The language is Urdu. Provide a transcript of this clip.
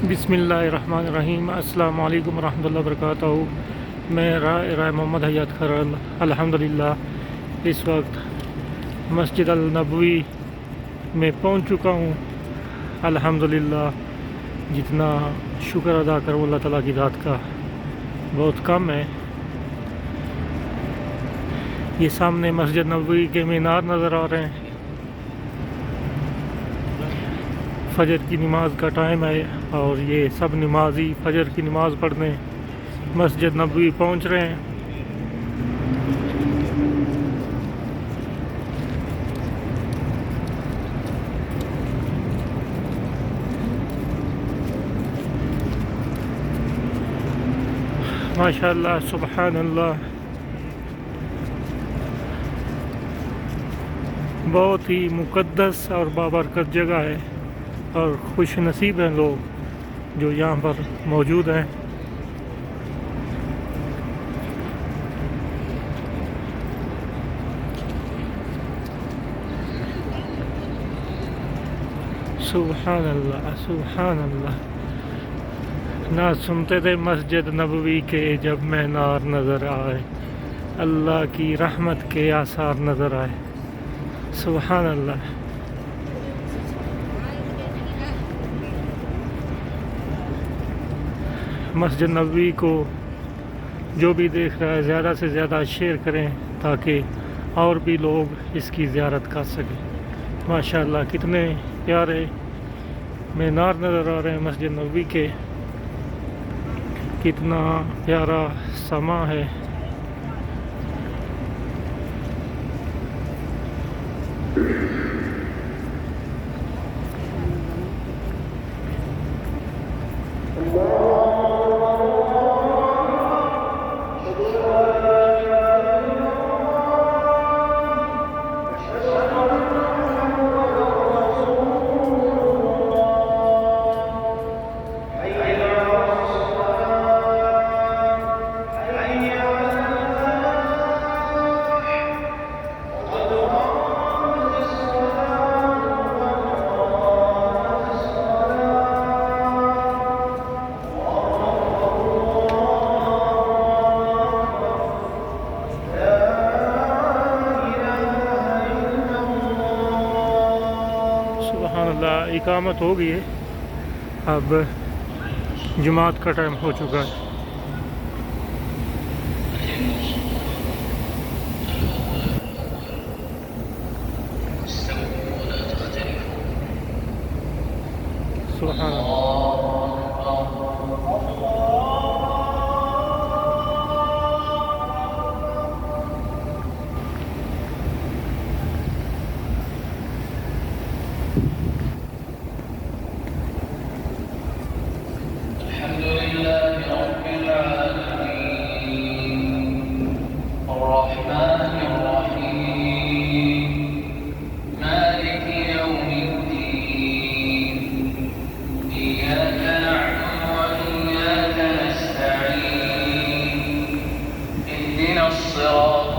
بسم اللہ الرحمن الرحیم۔ السلام علیکم ورحمۃ اللہ وبرکاتہ۔ میں رائے محمد حیات خرل الحمدللہ اس وقت مسجد النبوی میں پہنچ چکا ہوں۔ الحمدللہ جتنا شکر ادا کروں اللہ تعالیٰ کی ذات کا بہت کم ہے۔ یہ سامنے مسجد نبوی کے مینار نظر آ رہے ہیں۔ فجر کی نماز کا ٹائم ہے اور یہ سب نمازی فجر کی نماز پڑھنے مسجد نبوی پہنچ رہے ہیں۔ ماشاءاللہ سبحان اللہ، بہت ہی مقدس اور بابرکت جگہ ہے اور خوش نصیب ہیں لوگ جو یہاں پر موجود ہیں۔ سبحان اللہ سبحان اللہ، نہ سنتے تھے مسجد نبوی کے جب مینار نظر آئے، اللہ کی رحمت کے آثار نظر آئے۔ سبحان اللہ۔ مسجد نبوی کو جو بھی دیکھ رہا ہے زیادہ سے زیادہ شیئر کریں تاکہ اور بھی لوگ اس کی زیارت کر سکیں۔ ماشاءاللہ کتنے پیارے مینار نظر آ رہے ہیں مسجد نبوی کے، کتنا پیارا سما ہے۔ سبحان اللہ، اقامت ہو گئی ہے، اب جماعت کا ٹائم ہو چکا ہے۔ سبحان اللہ۔ الصراط